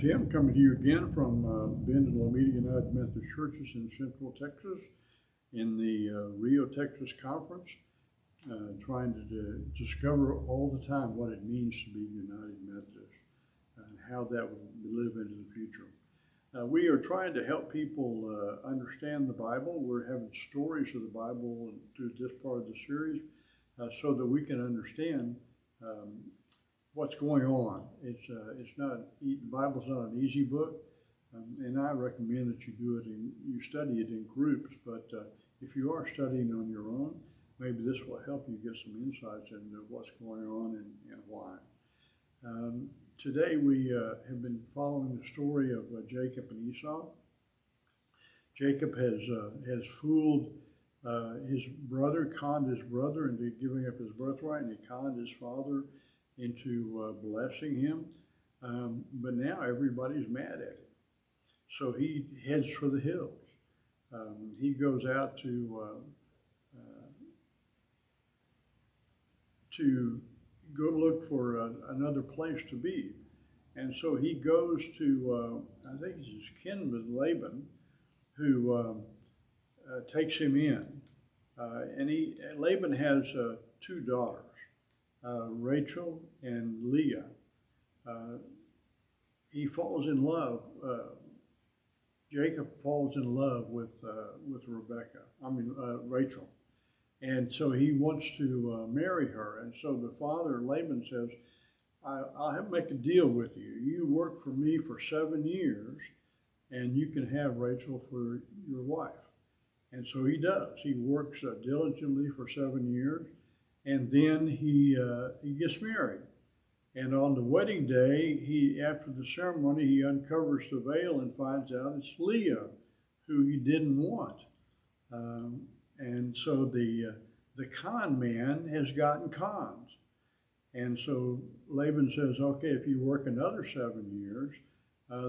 Jim, coming to you again from Bend and Lomita United Methodist Churches in Central Texas in the Rio, Texas conference, trying to discover all the time what it means to be United Methodist and how that will live into the future. We are trying to help people understand the Bible. We're having stories of the Bible through this part of the series so that we can understand what's going on. It's not, the Bible's not an easy book, and I recommend that you study it in groups, but if you are studying on your own, maybe this will help you get some insights into what's going on and why. Today we have been following the story of Jacob and Esau. Jacob has fooled his brother, conned his brother into giving up his birthright, and he conned his father into blessing him. But now everybody's mad at him. So he heads for the hills. He goes out to go look for another place to be. And so he goes to, I think it's his kinsman Laban, who takes him in. Laban has two daughters, Rachel and Leah. He falls in love. Jacob falls in love with Rachel. And so he wants to marry her. And so the father, Laban, says, I'll make a deal with you. You work for me for 7 years, and you can have Rachel for your wife. And so he does. He works diligently for 7 years, and then he gets married. And on the wedding day, after the ceremony, he uncovers the veil and finds out it's Leah, who he didn't want. And so the con man has gotten conned. And so Laban says, okay, if you work another 7 years,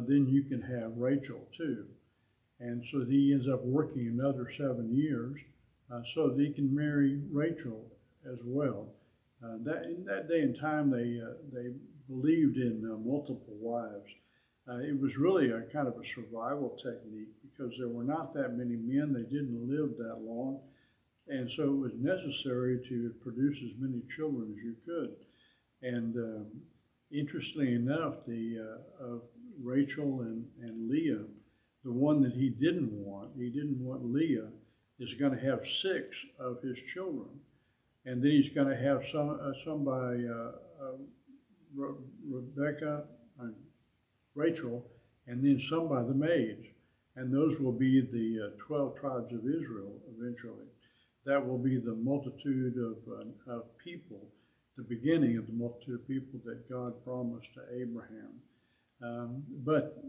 then you can have Rachel too. And so he ends up working another 7 years so that he can marry Rachel as well. In that day and time, they believed in multiple wives. It was really a kind of a survival technique because there were not that many men. They didn't live that long. And so it was necessary to produce as many children as you could. And interestingly enough, Rachel and Leah, the one that he didn't want Leah, is going to have 6 of his children. And then he's going to have some by Rachel, and then some by the maids. And those will be the 12 tribes of Israel eventually. That will be the multitude of people, the beginning of the multitude of people that God promised to Abraham. But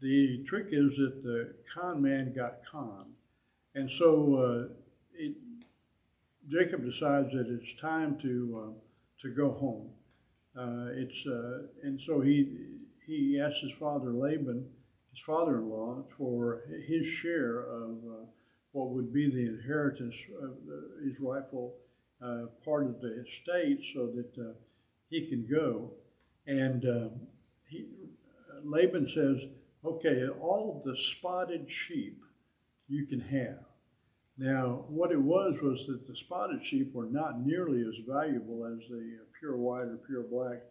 the trick is that the con man got conned. And so Jacob decides that it's time to go home. And so he asks his father Laban, his father-in-law, for his share of what would be the inheritance of his rightful part of the estate, so that he can go. And Laban says, okay, all the spotted sheep you can have. Now, what it was that the spotted sheep were not nearly as valuable as the pure white or pure black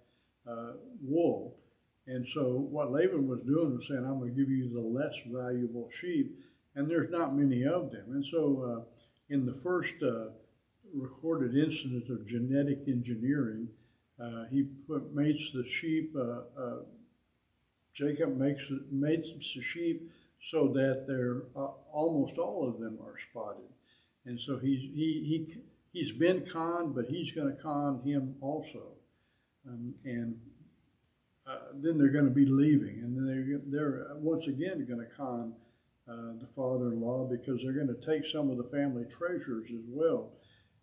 wool. And so what Laban was doing was saying, I'm going to give you the less valuable sheep, and there's not many of them. And so in the first recorded instance of genetic engineering, he mates the sheep, Jacob mates the sheep so that they're almost all of them are spotted. And so he's been conned, but he's going to con him also. And then they're going to be leaving, and then they're once again going to con the father-in-law, because they're going to take some of the family treasures as well.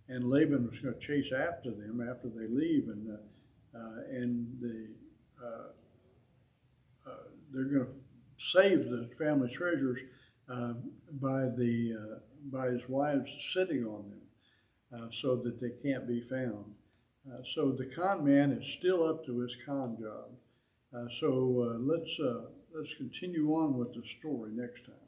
And Laban was going to chase after them after they leave, and they're going to save the family treasures by his wives sitting on them so that they can't be found. So the con man is still up to his con job. So let's continue on with the story next time.